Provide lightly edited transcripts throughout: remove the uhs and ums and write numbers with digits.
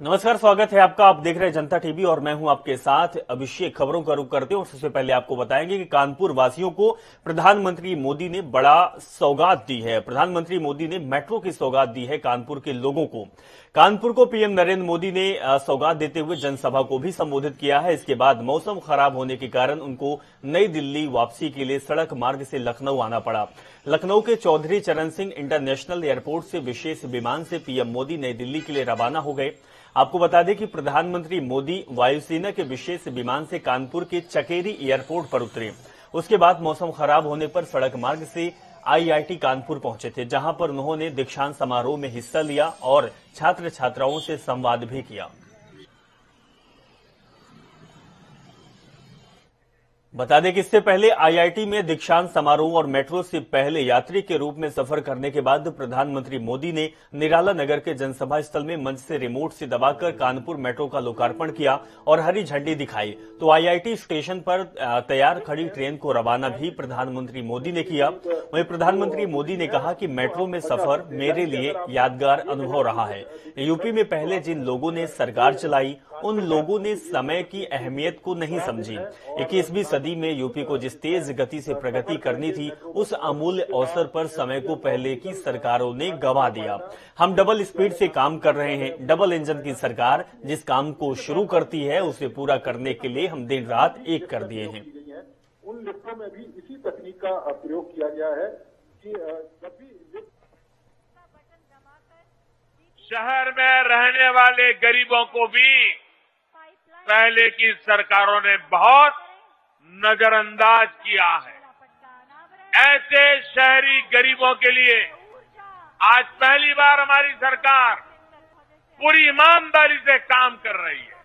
नमस्कार, स्वागत है आपका। आप देख रहे हैं जनता टीवी और मैं हूं आपके साथ अभिषेक। खबरों का रुख करते हैं और सबसे पहले आपको बताएंगे कि कानपुर वासियों को प्रधानमंत्री मोदी ने बड़ा सौगात दी है। प्रधानमंत्री मोदी ने मेट्रो की सौगात दी है कानपुर के लोगों को। कानपुर को पीएम नरेंद्र मोदी ने सौगात देते हुए जनसभा को भी संबोधित किया है। इसके बाद मौसम खराब होने के कारण उनको नई दिल्ली वापसी के लिए सड़क मार्ग से लखनऊ आना पड़ा। लखनऊ के चौधरी चरण सिंह इंटरनेशनल एयरपोर्ट से विशेष विमान से पीएम मोदी नई दिल्ली के लिए रवाना हो गए। आपको बता दें कि प्रधानमंत्री मोदी वायुसेना के विशेष विमान से कानपुर के चकेरी एयरपोर्ट पर उतरे। उसके बाद मौसम खराब होने पर सड़क मार्ग से आईआईटी कानपुर पहुंचे थे, जहां पर उन्होंने दीक्षांत समारोह में हिस्सा लिया और छात्र छात्राओं से संवाद भी किया। बता दें कि इससे पहले आईआईटी में दीक्षांत समारोह और मेट्रो से पहले यात्री के रूप में सफर करने के बाद प्रधानमंत्री मोदी ने निराला नगर के जनसभा स्थल में मंच से रिमोट से दबाकर कानपुर मेट्रो का लोकार्पण किया और हरी झंडी दिखाई। तो आईआईटी स्टेशन पर तैयार खड़ी ट्रेन को रवाना भी प्रधानमंत्री मोदी ने किया। वहीं प्रधानमंत्री मोदी ने कहा कि मेट्रो में सफर मेरे लिए यादगार अनुभव रहा है। यूपी में पहले जिन लोगों ने सरकार चलाई उन लोगों ने समय की अहमियत को नहीं समझी। 21वीं सदी में यूपी को जिस तेज गति से प्रगति करनी थी, उस अमूल्य अवसर पर समय को पहले की सरकारों ने गंवा दिया। हम डबल स्पीड से काम कर रहे हैं। डबल इंजन की सरकार जिस काम को शुरू करती है उसे पूरा करने के लिए हम दिन रात एक कर दिए हैं। उन लिफ्टों में भी इसी तकनीक का प्रयोग किया गया है कि जब भी शहर में रहने वाले गरीबों को भी पहले की सरकारों ने बहुत नजरअंदाज किया है। ऐसे शहरी गरीबों के लिए आज पहली बार हमारी सरकार पूरी ईमानदारी से काम कर रही है।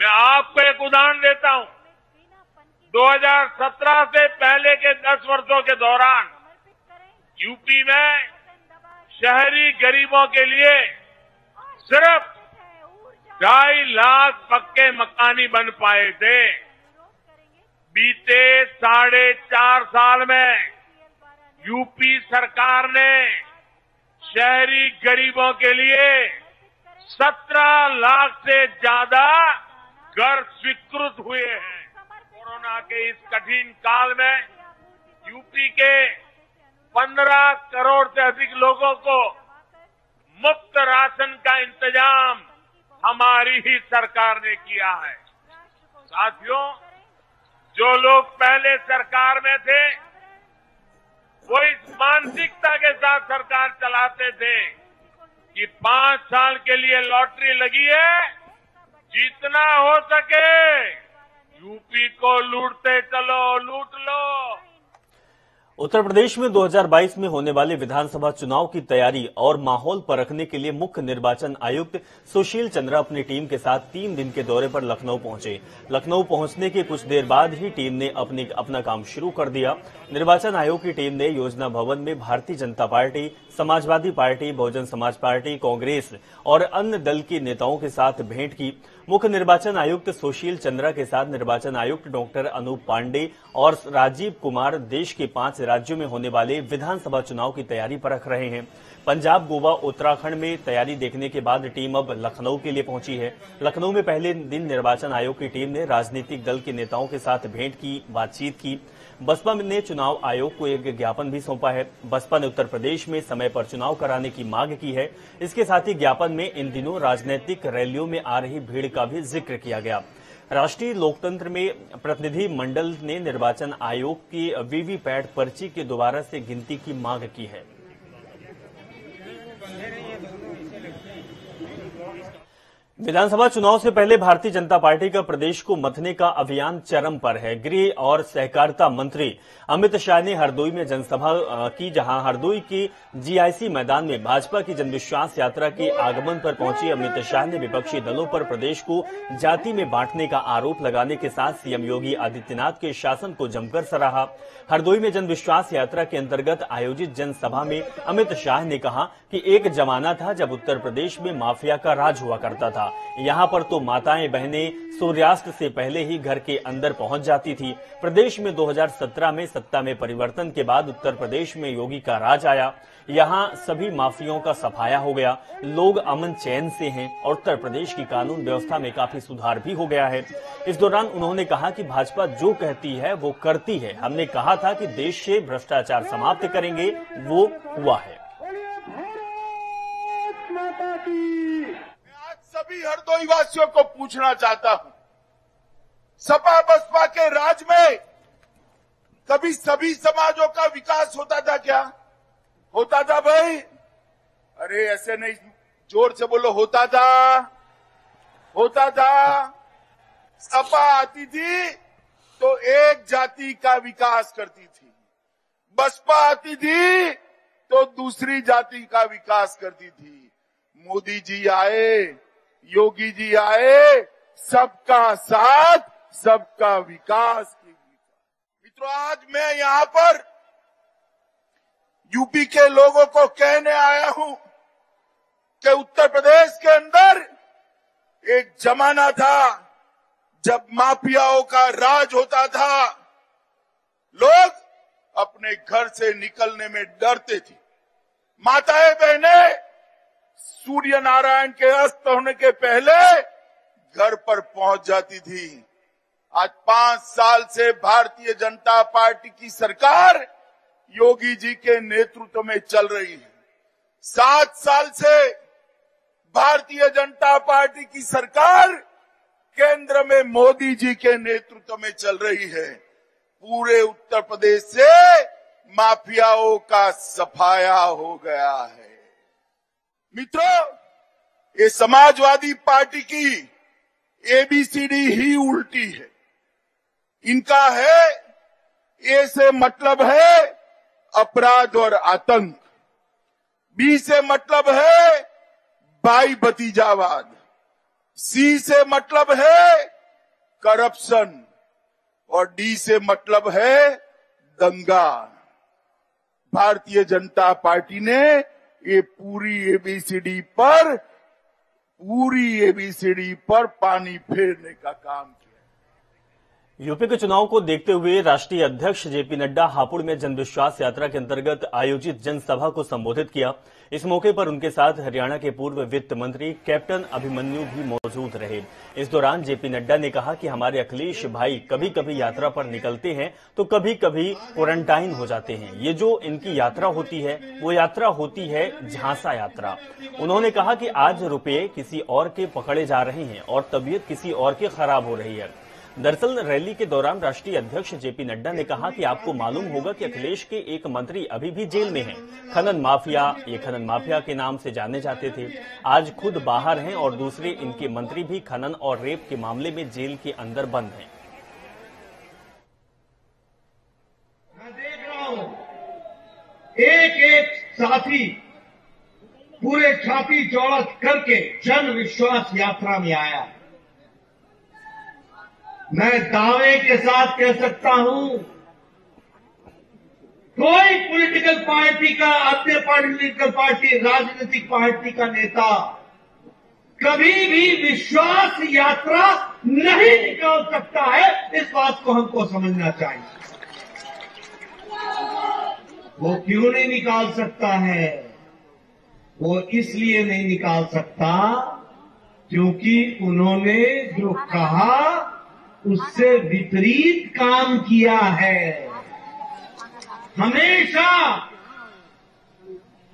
मैं आपको एक उदाहरण देता हूं। 2017 से पहले के 10 वर्षों के दौरान यूपी में शहरी गरीबों के लिए सिर्फ 2.5 लाख पक्के मकान बन पाए थे। बीते 4.5 साल में यूपी सरकार ने शहरी गरीबों के लिए 17 लाख से ज्यादा घर स्वीकृत हुए हैं। कोरोना के इस कठिन काल में यूपी के 15 करोड़ से अधिक लोगों को मुफ्त राशन का इंतजाम हमारी ही सरकार ने किया है। साथियों, जो लोग पहले सरकार में थे वो इस मानसिकता के साथ सरकार चलाते थे कि 5 साल के लिए लॉटरी लगी है, जितना हो सके यूपी को लूटते चलो, लूट लो। उत्तर प्रदेश में 2022 में होने वाले विधानसभा चुनाव की तैयारी और माहौल परखने के लिए मुख्य निर्वाचन आयुक्त सुशील चंद्रा अपनी टीम के साथ 3 दिन के दौरे पर लखनऊ पहुंचे। लखनऊ पहुंचने के कुछ देर बाद ही टीम ने अपना काम शुरू कर दिया। निर्वाचन आयोग की टीम ने योजना भवन में Bharatiya Janata party, Samajwadi party, Bahujan Samaj party, Congress और अन्य दल के नेताओं के साथ भेंट की। मुख्य निर्वाचन आयुक्त सुशील चंद्रा के साथ निर्वाचन आयुक्त डॉक्टर अनूप पांडे और राजीव कुमार देश के 5 राज्यों में होने वाले विधानसभा चुनाव की तैयारी परख रहे हैं। पंजाब, गोवा, उत्तराखंड में तैयारी देखने के बाद टीम अब लखनऊ के लिए पहुंची है। लखनऊ में पहले दिन निर्वाचन आयोग की टीम ने राजनीतिक दल के नेताओं के साथ भेंट की, बातचीत की। बसपा ने चुनाव आयोग को एक ज्ञापन भी सौंपा है। बसपा ने उत्तर प्रदेश में समय पर चुनाव कराने की मांग की है। इसके साथ ही ज्ञापन में इन दिनों राजनीतिक रैलियों में आ रही भीड़ का भी जिक्र किया गया। राष्ट्रीय लोकतंत्र में प्रतिनिधि मंडल ने निर्वाचन आयोग की वीवीपैट पर्ची के दोबारा से गिनती की मांग की है। विधानसभा चुनाव से पहले भारतीय जनता पार्टी का प्रदेश को मथने का अभियान चरम पर है। गृह और सहकारिता मंत्री अमित शाह ने हरदोई में जनसभा की, जहां हरदोई के जीआईसी मैदान में भाजपा की जनविश्वास यात्रा के आगमन पर पहुंचे अमित शाह ने विपक्षी दलों पर प्रदेश को जाति में बांटने का आरोप लगाने के साथ सीएम योगी आदित्यनाथ के शासन को जमकर सराहा। हरदोई में जनविश्वास यात्रा के अंतर्गत आयोजित जनसभा में अमित शाह ने कहा कि एक जमाना था जब उत्तर प्रदेश में माफिया का राज हुआ करता था। था। यहाँ पर तो माताएं बहनें सूर्यास्त से पहले ही घर के अंदर पहुंच जाती थी। प्रदेश में 2017 में सत्ता में परिवर्तन के बाद उत्तर प्रदेश में योगी का राज आया। यहाँ सभी माफियाओं का सफाया हो गया, लोग अमन चैन से हैं और उत्तर प्रदेश की कानून व्यवस्था में काफी सुधार भी हो गया है। इस दौरान उन्होंने कहा कि भाजपा जो कहती है वो करती है। हमने कहा था कि देश से भ्रष्टाचार समाप्त करेंगे, वो हुआ है। आज सभी हरदोई वासियों को पूछना चाहता हूं, सपा बसपा के राज में कभी सभी समाजों का विकास होता था क्या? होता था भाई? अरे ऐसे नहीं, जोर से बोलो, होता था, होता था। सपा आती थी तो एक जाति का विकास करती थी, बसपा आती थी तो दूसरी जाति का विकास करती थी। मोदी जी आए, योगी जी आए, सबका साथ सबका विकास की। मित्रों, आज मैं यहां पर यूपी के लोगों को कहने आया हूं कि उत्तर प्रदेश के अंदर एक जमाना था जब माफियाओं का राज होता था। लोग अपने घर से निकलने में डरते थे। माताएं बहनें सूर्य नारायण के अस्त होने के पहले घर पर पहुंच जाती थी। आज 5 साल से भारतीय जनता पार्टी की सरकार योगी जी के नेतृत्व में चल रही है। 7 साल से भारतीय जनता पार्टी की सरकार केंद्र में मोदी जी के नेतृत्व में चल रही है। पूरे उत्तर प्रदेश से माफियाओं का सफाया हो गया है। मित्रों, ये समाजवादी पार्टी की एबीसीडी ही उल्टी है। इनका है, ए से मतलब है अपराध और आतंक, बी से मतलब है भाई भतीजावाद, सी से मतलब है करप्शन और डी से मतलब है दंगा। भारतीय जनता पार्टी ने ये पूरी एबीसीडी पर पानी फेरने का काम किया। यूपी के चुनाव को देखते हुए राष्ट्रीय अध्यक्ष जेपी नड्डा हापुड़ में जनविश्वास यात्रा के अंतर्गत आयोजित जनसभा को संबोधित किया। इस मौके पर उनके साथ हरियाणा के पूर्व वित्त मंत्री कैप्टन अभिमन्यु भी मौजूद रहे। इस दौरान जेपी नड्डा ने कहा कि हमारे अखिलेश भाई कभी कभी यात्रा पर निकलते हैं तो कभी कभी क्वारंटाइन हो जाते हैं। ये जो इनकी यात्रा होती है वो यात्रा होती है झांसा यात्रा। उन्होंने कहा कि आज रुपये किसी और के पकड़े जा रहे हैं और तबीयत किसी और की खराब हो रही है। दरअसल रैली के दौरान राष्ट्रीय अध्यक्ष जेपी नड्डा ने कहा कि आपको मालूम होगा कि अखिलेश के एक मंत्री अभी भी जेल में हैं। खनन माफिया, ये खनन माफिया के नाम से जाने जाते थे, आज खुद बाहर हैं और दूसरे इनके मंत्री भी खनन और रेप के मामले में जेल के अंदर बंद हैं। मैं देख रहा हूं एक एक साथी पूरे छाती चौड़ा करके जन विश्वास यात्रा में आया। मैं दावे के साथ कह सकता हूं, कोई पॉलिटिकल पार्टी का, अन्य पॉलिटिकल पार्टी, राजनीतिक पार्टी का नेता कभी भी विश्वास यात्रा नहीं निकाल सकता है। इस बात को हमको समझना चाहिए। वो क्यों नहीं निकाल सकता है? वो इसलिए नहीं निकाल सकता क्योंकि उन्होंने जो कहा उससे विपरीत काम किया है। हमेशा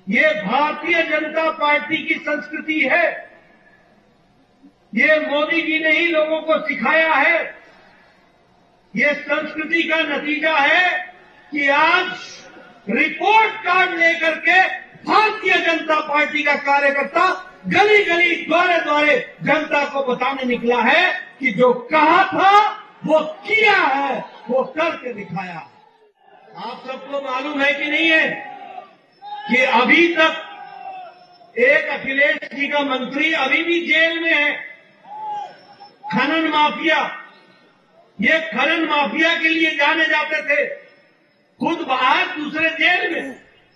ये भारतीय जनता पार्टी की संस्कृति है। ये मोदी जी ने ही लोगों को सिखाया है। ये संस्कृति का नतीजा है कि आज रिपोर्ट कार्ड लेकर के भारतीय जनता पार्टी का कार्यकर्ता गली गली द्वारे द्वारे जनता को बताने निकला है कि जो कहा था वो किया है, वो करके दिखाया। आप सबको मालूम है कि नहीं है कि अभी तक एक अखिलेश जी का मंत्री अभी भी जेल में है। खनन माफिया, ये खनन माफिया के लिए जाने जाते थे, खुद बाहर, दूसरे जेल में,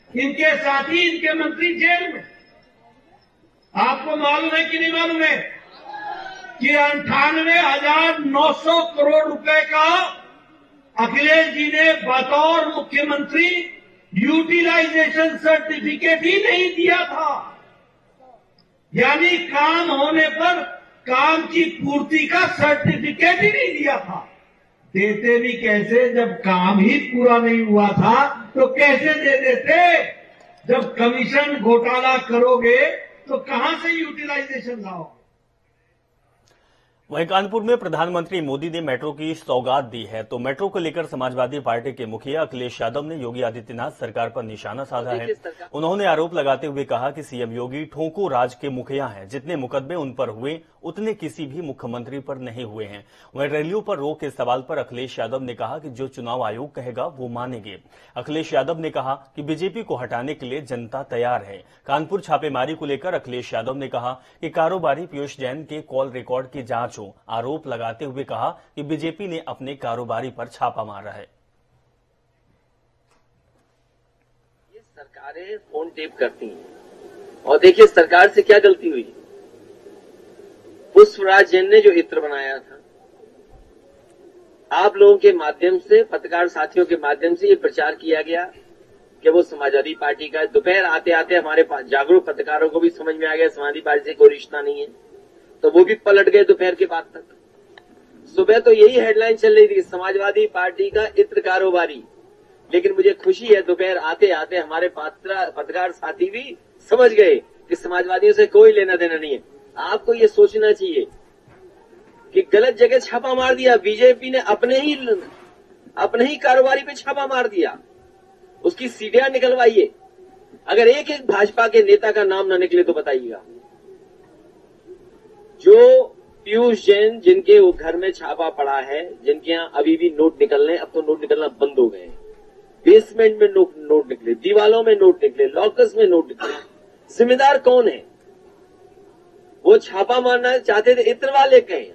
इनके साथी, इनके मंत्री जेल में। आपको मालूम है कि नहीं मालूम है कि 98,900 करोड़ रुपए का अखिलेश जी ने बतौर मुख्यमंत्री यूटिलाइजेशन सर्टिफिकेट ही नहीं दिया था, यानी काम होने पर काम की पूर्ति का सर्टिफिकेट ही नहीं दिया था। देते भी कैसे जब काम ही पूरा नहीं हुआ था, तो कैसे दे देते? जब कमीशन घोटाला करोगे तो कहां से यूटिलाइजेशन लाओगे? वहीं कानपुर में प्रधानमंत्री मोदी ने मेट्रो की सौगात दी है, तो मेट्रो को लेकर समाजवादी पार्टी के मुखिया अखिलेश यादव ने योगी आदित्यनाथ सरकार पर निशाना साधा है। उन्होंने आरोप लगाते हुए कहा कि सीएम योगी ठोको राज के मुखिया हैं, जितने मुकदमे उन पर हुए उतने किसी भी मुख्यमंत्री पर नहीं हुए हैं। वहीं रैलियों पर रोक के सवाल पर अखिलेश यादव ने कहा कि जो चुनाव आयोग कहेगा वो मानेंगे। अखिलेश यादव ने कहा कि बीजेपी को हटाने के लिए जनता तैयार है। कानपुर छापेमारी को लेकर अखिलेश यादव ने कहा कि कारोबारी पीयूष जैन के कॉल रिकॉर्ड की जांच हो। आरोप लगाते हुए कहा कि बीजेपी ने अपने कारोबारी पर छापा मारा है। ये सरकारें फोन टेप करती हैं और देखिए सरकार से क्या गलती हुई। पुष्पराज जैन ने जो इत्र बनाया था, आप लोगों के माध्यम से, पत्रकार साथियों के माध्यम से ये प्रचार किया गया कि वो समाजवादी पार्टी का। दोपहर आते आते हमारे जागरूक पत्रकारों को भी समझ में आ गया समाजवादी पार्टी से कोई रिश्ता नहीं है, तो वो भी पलट गए दोपहर के बाद तक। सुबह तो यही हेडलाइन चल रही थी, समाजवादी पार्टी का इत्र कारोबारी। लेकिन मुझे खुशी है दोपहर आते आते हमारे पत्रकार साथी भी समझ गए कि समाजवादियों से कोई लेना देना नहीं है। आपको ये सोचना चाहिए कि गलत जगह छापा मार दिया। बीजेपी ने अपने ही कारोबारी पे छापा मार दिया, उसकी सीढ़ियां निकलवाइए। अगर एक एक भाजपा के नेता का नाम न निकले तो बताइएगा। जो पीयूष जैन जिनके वो घर में छापा पड़ा है, जिनके यहाँ अभी भी नोट निकलने, अब तो नोट निकलना बंद हो गए, बेसमेंट में नोट निकले, दीवालों में नोट निकले, लॉकर्स में नोट निकले, जिम्मेदार कौन है? वो छापा मारना चाहते थे इत्र वाले कहीं,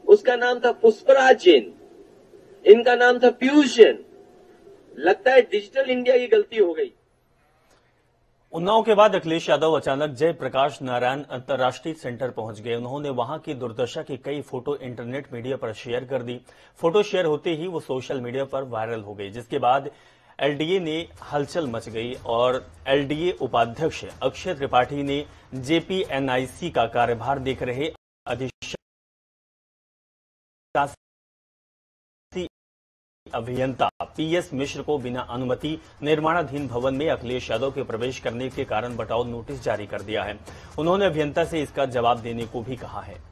उसका नाम था पुष्पराज जैन, इनका नाम था पीयूष जैन। लगता है डिजिटल इंडिया की गलती हो गई। उन्नाव के बाद अखिलेश यादव अचानक जयप्रकाश नारायण अंतर्राष्ट्रीय सेंटर पहुंच गए। उन्होंने वहां की दुर्दशा की कई फोटो इंटरनेट मीडिया पर शेयर कर दी। फोटो शेयर होते ही वो सोशल मीडिया पर वायरल हो गई, जिसके बाद एलडीए ने हलचल मच गई और एलडीए उपाध्यक्ष अक्षय त्रिपाठी ने जेपीएनआईसी का कार्यभार देख रहे अधीक्षक अभियंता पीएस मिश्र को बिना अनुमति निर्माणाधीन भवन में अखिलेश यादव के प्रवेश करने के कारण बटाव नोटिस जारी कर दिया है। उन्होंने अभियंता से इसका जवाब देने को भी कहा है।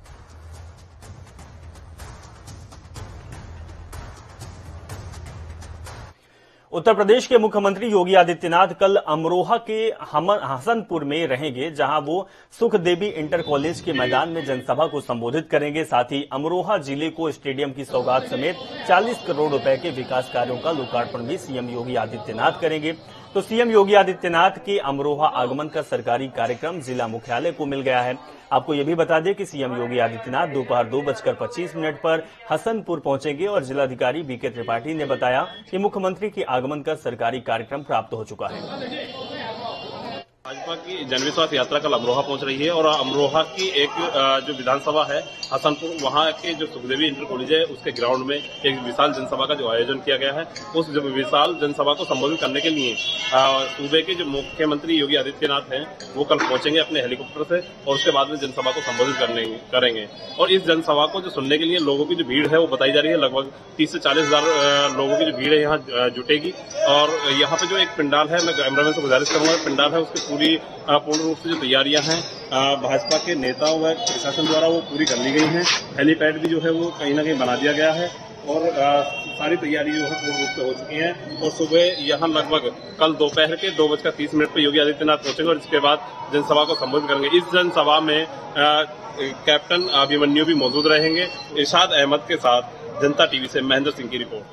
उत्तर प्रदेश के मुख्यमंत्री योगी आदित्यनाथ कल अमरोहा के हसनपुर में रहेंगे, जहां वो सुखदेवी इंटर कॉलेज के मैदान में जनसभा को संबोधित करेंगे। साथ ही अमरोहा जिले को स्टेडियम की सौगात समेत 40 करोड़ रुपए के विकास कार्यों का लोकार्पण भी सीएम योगी आदित्यनाथ करेंगे। तो सीएम योगी आदित्यनाथ के अमरोहा आगमन का सरकारी कार्यक्रम जिला मुख्यालय को मिल गया है। आपको यह भी बता दें कि सीएम योगी आदित्यनाथ दोपहर 2:25 पर हसनपुर पहुंचेंगे और जिलाधिकारी बीके त्रिपाठी ने बताया कि मुख्यमंत्री के आगमन का सरकारी कार्यक्रम प्राप्त हो चुका है। भाजपा की जनविश्वास यात्रा कल अमरोहा पहुंच रही है और अमरोहा की एक जो विधानसभा है हसनपुर, वहां के जो सुखदेवी इंटर कॉलेज है उसके ग्राउंड में एक विशाल जनसभा का जो आयोजन किया गया है, उस विशाल जनसभा को संबोधित करने के लिए सूबे के जो मुख्यमंत्री योगी आदित्यनाथ हैं वो कल पहुंचेंगे अपने हेलीकॉप्टर से और उसके बाद में जनसभा को संबोधित करेंगे। और इस जनसभा को जो सुनने के लिए लोगों की जो भीड़ है वो बताई जा रही है, लगभग 30 से 40 हजार लोगों की जो भीड़ है यहाँ जुटेगी। और यहाँ पे जो एक पंडाल है, मैं कैमरामैन से गुजारिश करूंगा, पंडाल है उसकी पूर्ण रूप से जो तैयारियां हैं भाजपा के नेताओं व प्रशासन द्वारा वो पूरी कर ली गई हैं। हेलीपैड भी जो है वो कहीं ना कहीं बना दिया गया है और सारी तैयारी जो है पूर्ण रूप से हो चुकी हैं। और सुबह यहाँ लगभग कल दोपहर के 2:30 पर योगी आदित्यनाथ पहुंचेंगे और इसके बाद जनसभा को संबोधित करेंगे। इस जनसभा में कैप्टन अभिमन्यु भी मौजूद रहेंगे। इरशाद अहमद के साथ जनता टीवी से महेंद्र सिंह की रिपोर्ट।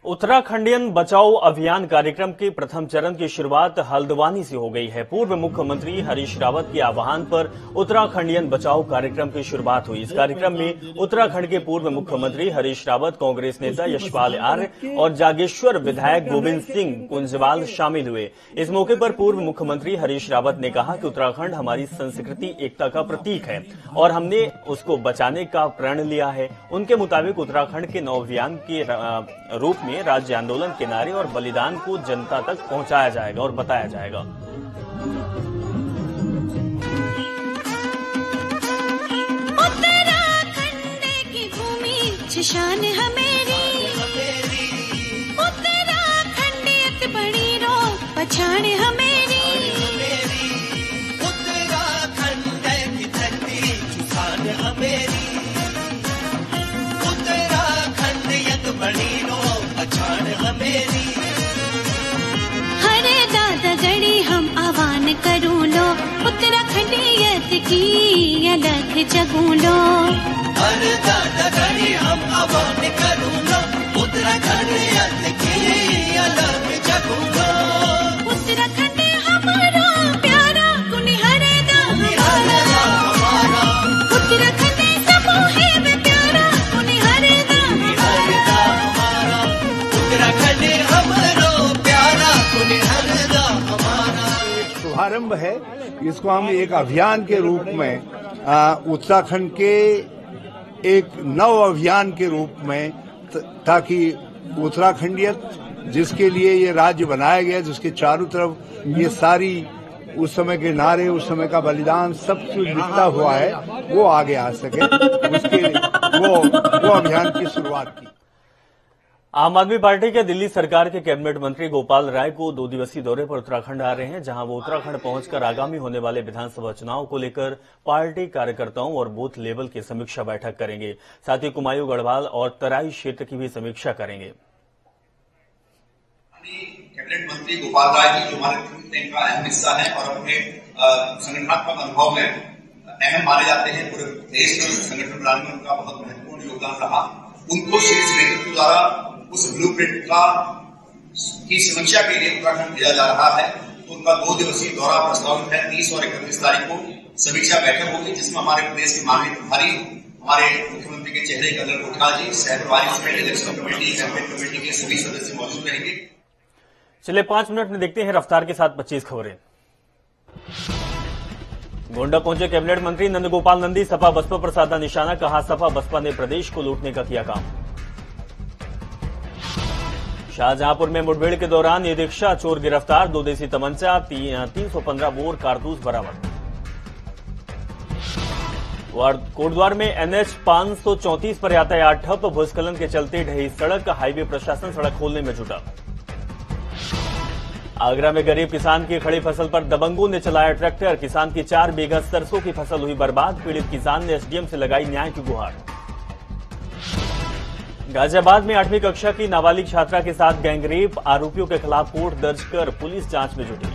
उत्तराखंडियन बचाओ अभियान कार्यक्रम के प्रथम चरण की शुरुआत हल्द्वानी से हो गई है। पूर्व मुख्यमंत्री हरीश रावत के आह्वान पर उत्तराखंडियन बचाओ कार्यक्रम की शुरुआत हुई। इस कार्यक्रम में उत्तराखंड के पूर्व मुख्यमंत्री हरीश रावत, कांग्रेस नेता यशपाल आर्य और जागेश्वर विधायक गोविंद सिंह कुंजवाल शामिल हुए। इस मौके पर पूर्व मुख्यमंत्री हरीश रावत ने कहा कि उत्तराखंड हमारी संस्कृति एकता का प्रतीक है और हमने उसको बचाने का प्रण लिया है। उनके मुताबिक उत्तराखंड के नव अभियान के रूप में राज्य आंदोलन के नारे और बलिदान को जनता तक पहुंचाया जाएगा और बताया जाएगा। उत्तराखंड की भूमि शान हमेरी, उत्तराखंडियत बड़ी रो पछाण हमेरी, उत्तराखंड की धरती शान हमेरी, उत्तराखंडियत बड़ी रो पछाण हमेरी। हरे दादा गढ़ी हम आह्वान करूं लो, उत्तराखंडियत की अलग जगूं लो। हरे दादा गढ़ी हम आह्वान करूं लो, उत्तराखंडियत की अलग जगूं लो। उत्तराखंड हमारा प्यारा कुनी हरे दा हमारा, उत्तराखंड समूहे में प्यारा कुनी हरे दा हमारा, उत्तराखंड हमारा प्यारा कुनी हरे दा हमारा। शुभारंभ है, इसको हम एक अभियान के रूप में उत्तराखंड के एक नव अभियान के रूप में, ताकि उत्तराखंडियत जिसके लिए ये राज्य बनाया गया, जिसके चारों तरफ ये सारी उस समय के नारे, उस समय का बलिदान सब कुछ लिखता हुआ है, वो आगे आ सके, उसके लिए वो अभियान की शुरुआत की। आम आदमी पार्टी के दिल्ली सरकार के कैबिनेट मंत्री गोपाल राय को 2 दिवसीय दौरे पर उत्तराखंड आ रहे हैं, जहां वो उत्तराखंड पहुंचकर आगामी होने वाले विधानसभा चुनाव को लेकर पार्टी कार्यकर्ताओं और बूथ लेवल की समीक्षा बैठक करेंगे। साथ ही कुमायूं, गढ़वाल और तराई क्षेत्र की भी समीक्षा करेंगे। कैबिनेट मंत्री गोपाल राय जी जो हमारे टीम का अहम हिस्सा है और अपने संगठनात्मक अनुभव में अहम माने जाते हैं, पूरे देश में संगठन प्रणाली में उनका बहुत महत्वपूर्ण योगदान रहा। उनको शीर्ष नेतृत्व द्वारा उस ब्लूप्रिंट की समीक्षा के लिए उत्तराखंड भेजा जा रहा है। तो उनका 2 दिवसीय दौरा प्रस्तावित है। 30 और 31 तारीख को समीक्षा बैठक होगी, जिसमें हमारे प्रदेश के माननीय प्रभारी, हमारे मुख्यमंत्री के चेहरे कदर कोठाल जी, सहप्रभारी समेत इलेक्शन कमेटी, कैबिनेट कमेटी के सभी सदस्य मौजूद रहेंगे। चलिए 5 मिनट में देखते हैं रफ्तार के साथ 25 खबरें। गोंडा पहुंचे कैबिनेट मंत्री नंदगोपाल नंदी, सपा बसपा पर साधा निशाना, कहा सपा बसपा ने प्रदेश को लूटने का किया काम। शाहजहांपुर में मुठभेड़ के दौरान ई रिक्शा चोर गिरफ्तार, 2 देसी तमंचा, 315 बोर कारतूस बरामद। कोटद्वार में NH 534 पर यातायात ठप, भूस्खलन के चलते ढही सड़क, हाईवे प्रशासन सड़क खोलने में जुटा। आगरा में गरीब किसान की खड़ी फसल पर दबंगों ने चलाया ट्रैक्टर, किसान की 4 बीघा सरसों की फसल हुई बर्बाद, पीड़ित किसान ने SDM से लगाई न्याय की गुहार। गाजियाबाद में 8वीं कक्षा की नाबालिग छात्रा के साथ गैंगरेप, आरोपियों के खिलाफ कोर्ट दर्ज कर पुलिस जांच में जुटी।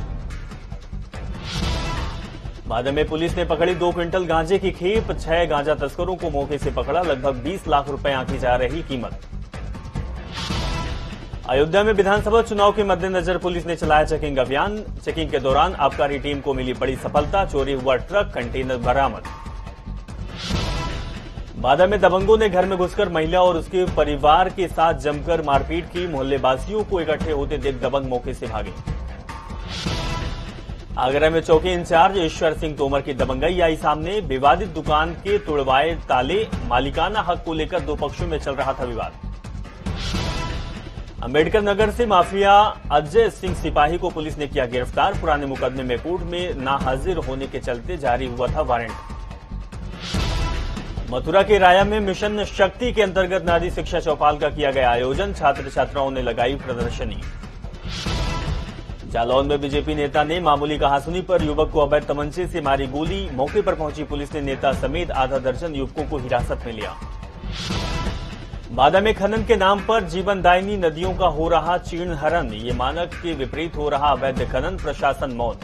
बादल में पुलिस ने पकड़ी 2 क्विंटल गांजे की खेप, 6 गांजा तस्करों को मौके से पकड़ा, लगभग 20 लाख रुपए आंकी जा रही कीमत। अयोध्या में विधानसभा चुनाव के मद्देनजर पुलिस ने चलाया चेकिंग अभियान, चेकिंग के दौरान आबकारी टीम को मिली बड़ी सफलता, चोरी हुआ ट्रक, कंटेनर बरामद। बादा में दबंगों ने घर में घुसकर महिला और उसके परिवार के साथ जमकर मारपीट की, मोहल्लेवासियों को इकट्ठे होते देख दबंग मौके से भागे। आगरा में चौकी इंचार्ज ईश्वर सिंह तोमर की दबंगई आई सामने, विवादित दुकान के तोड़वाए ताले, मालिकाना हक को लेकर 2 पक्षों में चल रहा था विवाद। अंबेडकर नगर से माफिया अजय सिंह सिपाही को पुलिस ने किया गिरफ्तार, पुराने मुकदमे में कोर्ट में नाहाजिर होने के चलते जारी हुआ था वारंट। मथुरा के राया में मिशन शक्ति के अंतर्गत नारी शिक्षा चौपाल का किया गया आयोजन, छात्र छात्राओं ने लगाई प्रदर्शनी। जालौन में बीजेपी नेता ने मामूली कहासुनी पर युवक को अवैध तमंचे से मारी गोली, मौके पर पहुंची पुलिस ने नेता समेत आधा दर्जन युवकों को हिरासत में लिया। बादा में खनन के नाम पर जीवनदायिनी नदियों का हो रहा चीर्ण हरण, ये मानक के विपरीत हो रहा अवैध खनन, प्रशासन मौन।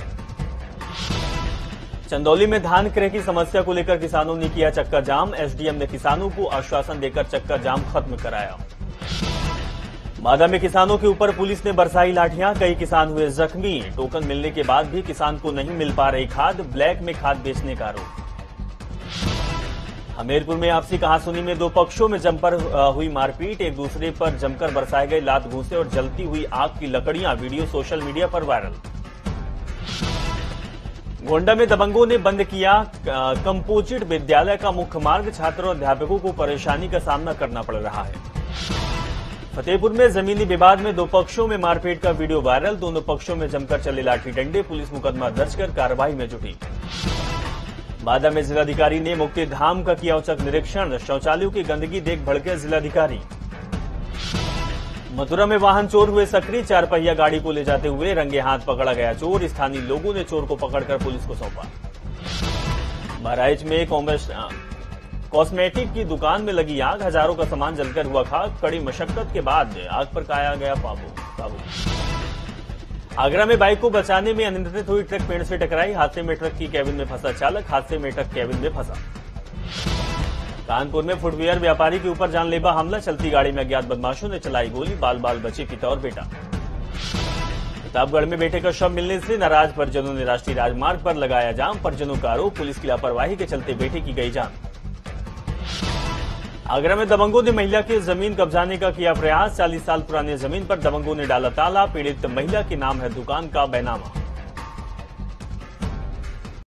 चंदौली में धान क्रय की समस्या को लेकर किसानों ने किया चक्का जाम, एसडीएम ने किसानों को आश्वासन देकर चक्का जाम खत्म कराया। बादा में किसानों के ऊपर पुलिस ने बरसाई लाठियां, कई किसान हुए जख्मी। टोकन मिलने के बाद भी किसान को नहीं मिल पा रही खाद, ब्लैक में खाद बेचने का आरोप। हमीरपुर में आपसी कहासुनी में दो पक्षों में जमकर हुई मारपीट, एक दूसरे पर जमकर बरसाए गए लात घूंसे और जलती हुई आग की लकड़ियां, वीडियो सोशल मीडिया पर वायरल। गोंडा में दबंगों ने बंद किया कंपोजिट विद्यालय का मुख्य मार्ग, छात्रों और अध्यापकों को परेशानी का सामना करना पड़ रहा है। फतेहपुर में जमीनी विवाद में दो पक्षों में मारपीट का वीडियो वायरल, दोनों पक्षों में जमकर चले लाठी डंडे, पुलिस मुकदमा दर्ज कर कार्रवाई में जुटी। बादा में जिलाधिकारी ने मुक्ति धाम का किया औचक निरीक्षण, शौचालयों की गंदगी देख भड़के जिलाधिकारी। मथुरा में वाहन चोर हुए सक्रिय, 4 पहिया गाड़ी को ले जाते हुए रंगे हाथ पकड़ा गया चोर, स्थानीय लोगों ने चोर को पकड़कर पुलिस को सौंपा। बहराइच में कॉस्मेटिक की दुकान में लगी आग, हजारों का सामान जलकर हुआ खाक, कड़ी मशक्कत के बाद आग पर पाया गया काबू। आगरा में बाइक को बचाने में अनियंत्रित हुई ट्रक पेड़ से टकराई, हादसे में ट्रक की कैबिन में फंसा चालक, हादसे में ट्रक कैबिन में फंसा। कानपुर में फुटवियर व्यापारी के ऊपर जानलेवा हमला, चलती गाड़ी में अज्ञात बदमाशों ने चलाई गोली, बाल बाल बचे पिता और बेटा। प्रतापगढ़ में बेटे का शव मिलने से नाराज परिजनों ने राष्ट्रीय राजमार्ग पर लगाया जाम, परिजनों का आरोप पुलिस की लापरवाही के चलते बेटे की गई जान। आगरा में दबंगों ने महिला की जमीन कब्जाने का किया प्रयास, 40 साल पुरानी जमीन पर दबंगों ने डाला ताला, पीड़ित महिला के नाम है दुकान का बैनामा।